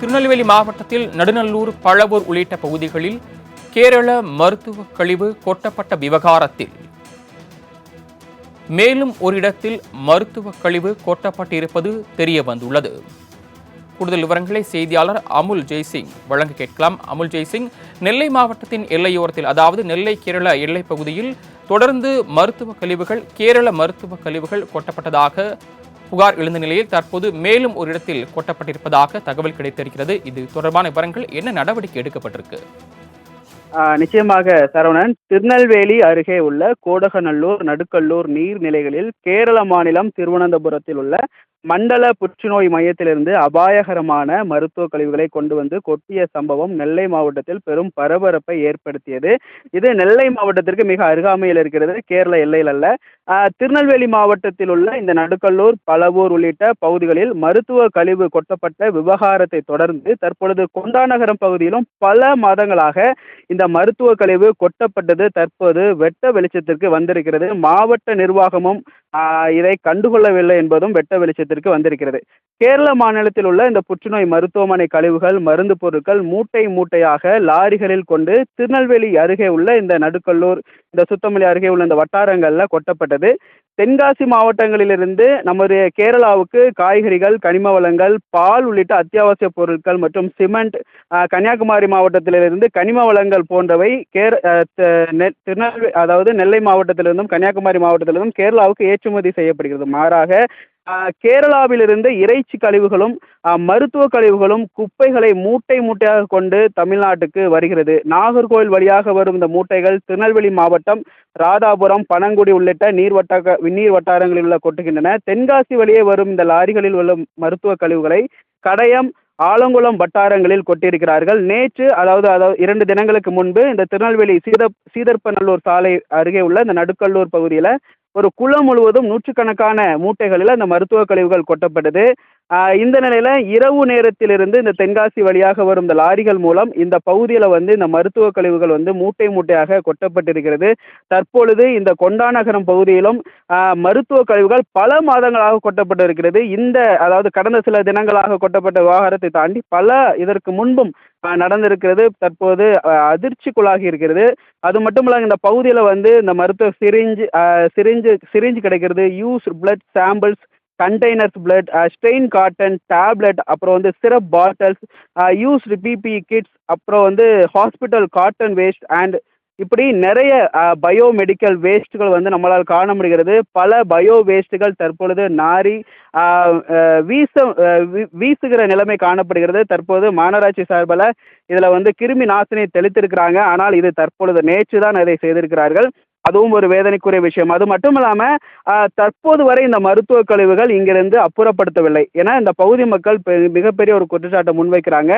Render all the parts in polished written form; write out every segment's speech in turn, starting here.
திருநெல்வேலி மாவட்டத்தில் நடுநல்லூர், பழவூர் உள்ளிட்ட பகுதிகளில் கேரள மருத்துவ கழிவு கொட்டப்பட்ட விவகாரத்தில் மேலும் ஒரு இடத்தில் மருத்துவ கழிவு கொட்டப்பட்டிருப்பது தெரியவந்துள்ளது. கூடுதல் விவரங்களை செய்தியாளர் அமுல் ஜெய்சிங் வழங்க கேட்கலாம். அமுல் ஜெய்சிங், நெல்லை மாவட்டத்தின் எல்லையோரத்தில், அதாவது நெல்லை கேரள எல்லைப் பகுதியில் தொடர்ந்து மருத்துவ கழிவுகள், கேரள மருத்துவ கழிவுகள் கொட்டப்பட்டதாக புகார் எழுந்த நிலையில் தற்போது மேலும் ஒரு இடத்தில் கொட்டப்பட்டிருப்பதாக தகவல் கிடைத்திருக்கிறது. இது தொடர்பான விவரங்கள், என்ன நடவடிக்கை எடுக்கப்பட்டிருக்கு? நிச்சயமாக சரவணன், திருநெல்வேலி அருகே உள்ள கோடகநல்லூர், நடுக்கல்லூர் நீர்நிலைகளில் கேரள மாநிலம் திருவனந்தபுரத்தில் உள்ள மண்டல புற்றுநோய் மையத்திலிருந்து அபாயகரமான மருத்துவ கழிவுகளை கொண்டு வந்து கொட்டிய சம்பவம் நெல்லை மாவட்டத்தில் பெரும் பரபரப்பை ஏற்படுத்தியது. இது நெல்லை மாவட்டத்திற்கு மிக அருகாமையில் இருக்கிறது, கேரள எல்லையில் அல்ல. திருநெல்வேலி மாவட்டத்தில் உள்ள இந்த நடுக்கல்லூர், பழவூர் உள்ளிட்ட பகுதிகளில் மருத்துவ கழிவு கொட்டப்பட்ட விவகாரத்தை தொடர்ந்து தற்பொழுது கொண்டாநகரம் பகுதியிலும் பல மாதங்களாக இந்த மருத்துவ கழிவு கொட்டப்பட்டது தற்போது வெட்ட வெளிச்சத்திற்கு வந்திருக்கிறது. மாவட்ட நிர்வாகமும் இதை கண்டுகொள்ளவில்லை என்பதும் வெட்ட வெளிச்சத்திற்கு வந்திருக்கிறது. கேரள மாநிலத்தில் உள்ள இந்த புற்றுநோய் மருத்துவமனை கழிவுகள், மருந்து பொருட்கள் மூட்டை மூட்டையாக லாரிகளில் கொண்டு திருநெல்வேலி அருகே உள்ள இந்த நடுக்கல்லூர், இந்த சுத்தமல்லி அருகே உள்ள இந்த வட்டாரங்கள்ல கொட்டப்பட்டது. தென்காசி மாவட்டங்களிலிருந்து நமது கேரளாவுக்கு காய்கறிகள், கனிம வளங்கள், பால் உள்ளிட்ட அத்தியாவசிய பொருட்கள் மற்றும் சிமெண்ட், கன்னியாகுமரி மாவட்டத்திலிருந்து கனிம வளங்கள் போன்றவை திருநெல்வேலி, அதாவது நெல்லை மாவட்டத்திலிருந்தும் கன்னியாகுமரி மாவட்டத்திலிருந்தும் கேரளாவுக்கு ஏற்றுமதி செய்யப்படுகிறது. மாறாக கேரளாவிலிருந்து இறைச்சி கழிவுகளும் மருத்துவ கழிவுகளும் குப்பைகளை மூட்டை மூட்டையாக கொண்டு தமிழ்நாட்டுக்கு வருகிறது. நாகர்கோவில் வழியாக வரும் இந்த மூட்டைகள் திருநெல்வேலி மாவட்டம் ராதாபுரம், பனங்குடி உள்ளிட்ட நீர் வட்டாரங்களில் உள்ள கொட்டுகின்றன. தென்காசி வழியே வரும் இந்த லாரிகளில் உள்ள மருத்துவ கழிவுகளை கடையம், ஆலங்குளம் வட்டாரங்களில் கொட்டியிருக்கிறார்கள். நேற்று, அதாவது 2 தினங்களுக்கு முன்பு இந்த திருநெல்வேலி சீதர்ப்பநல்லூர் சாலை அருகே உள்ள இந்த நடுக்கல்லூர் பகுதியில் ஒரு குளம் முழுவதும் நூற்றுக்கணக்கான மூட்டைகளில் அந்த மருத்துவ கழிவுகள் கொட்டப்பட்டது. இந்த நிலையில இரவு நேரத்திலிருந்து இந்த தென்காசி வழியாக வரும் இந்த லாரிகள் மூலம் இந்த பகுதியில் இந்த மருத்துவ கழிவுகள் மூட்டை மூட்டையாக கொட்டப்பட்டிருக்கிறது. தற்பொழுது இந்த கொண்டாநகரம் பகுதியிலும் மருத்துவ கழிவுகள் பல மாதங்களாக கொட்டப்பட்டிருக்கிறது. அதாவது கடந்த சில தினங்களாக கொட்டப்பட்ட விவகாரத்தை தாண்டி இதற்கு முன்பும் நடந்திருக்கிறது. தற்போது அதிர்ச்சிக்குள்ளாகி இருக்கிறது. அது மட்டுமல்ல, இந்த பகுதியில் இந்த மருத்துவ சிரிஞ்சு கிடைக்கிறது, use blood samples, containers blood, strain cotton, tablet, அப்புறம் syrup bottles, used PPE kits, அப்புறம் ஹாஸ்பிட்டல் காட்டன் வேஸ்ட் அண்ட் இப்படி நிறைய பயோமெடிக்கல் வேஸ்ட்டுகள் நம்மளால் காண முடிகிறது. பல பயோ வேஸ்ட்டுகள் தற்பொழுது நாரி வீசுகிற நிலைமை காணப்படுகிறது. தற்போது மாநகராட்சி சார்பில் இதில் கிருமி நாசினி தெளித்திருக்கிறாங்க. ஆனால் இது தற்பொழுது நேற்று தான் அதை செய்திருக்கிறார்கள். அதுவும் ஒரு வேதனைக்குரிய விஷயம். அது மட்டும் இல்லாமல் தற்போது வரை இந்த மருத்துவ கழிவுகள் இங்கிருந்து அப்புறப்படுத்தவில்லை. ஏன்னா இந்த பகுதி மக்கள் மிகப்பெரிய ஒரு குற்றச்சாட்டை முன்வைக்கிறாங்க.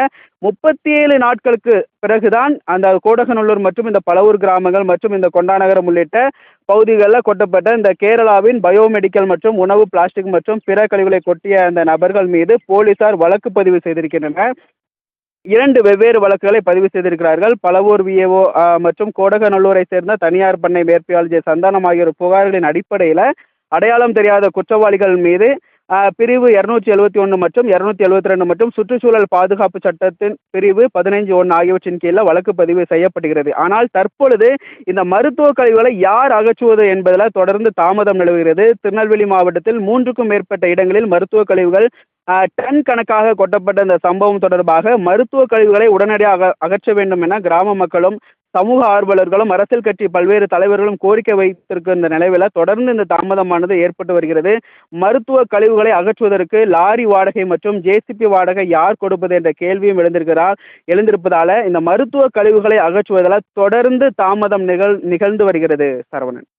37 நாட்களுக்கு பிறகுதான் அந்த கோடகநல்லூர் மற்றும் இந்த பழவூர் கிராமங்கள் மற்றும் இந்த கொண்டாநகரம் உள்ளிட்ட பகுதிகளில் கொட்டப்பட்ட இந்த கேரளாவின் பயோமெடிக்கல் மற்றும் உணவு, பிளாஸ்டிக் மற்றும் பிற கழிவுகளை கொட்டிய அந்த நபர்கள் மீது போலீசார் வழக்கு பதிவு செய்திருக்கின்றனர். 2 வெவ்வேறு வழக்குகளை பதிவு செய்திருக்கிறார்கள். பழவூர் விஏஓ மற்றும் கோடகநல்லூரை சேர்ந்த தனியார் பண்ணை மேற்பாளர் சந்தானம் ஆகியோர் புகார்களின் அடிப்படையில் அடையாளம் தெரியாத குற்றவாளிகள் மீது பிரிவு 271 மற்றும் 272 மற்றும் சுற்றுச்சூழல் பாதுகாப்பு சட்டத்தின் பிரிவு 15(1) ஆகியவற்றின் கீழே வழக்கு பதிவு செய்யப்படுகிறது. ஆனால் தற்பொழுது இந்த மருத்துவ கழிவுகளை யார் அகற்றுவது என்பதில் தொடர்ந்து தாமதம் நிலவுகிறது. திருநெல்வேலி மாவட்டத்தில் 3க்கும் மேற்பட்ட இடங்களில் மருத்துவ கழிவுகள் டன் கணக்காக கொட்டப்பட்ட இந்த சம்பவம் தொடர்பாக மருத்துவ கழிவுகளை உடனடியாக அகற்ற வேண்டும் என கிராம மக்களும் சமூக ஆர்வலர்களும் அரசியல் கட்சி பல்வேறு தலைவர்களும் கோரிக்கை வைத்திருக்கின்ற நிலையில் தொடர்ந்து இந்த தாமதமானது ஏற்பட்டு வருகிறது. மருத்துவ கழிவுகளை அகற்றுவதற்கு லாரி வாடகை மற்றும் ஜேசிபி வாடகை யார் கொடுப்பது என்ற கேள்வியும் எழுந்திருப்பதால இந்த மருத்துவ கழிவுகளை அகற்றுவதில் தொடர்ந்து தாமதம் நிகழ்ந்து வருகிறது. சரவணன்.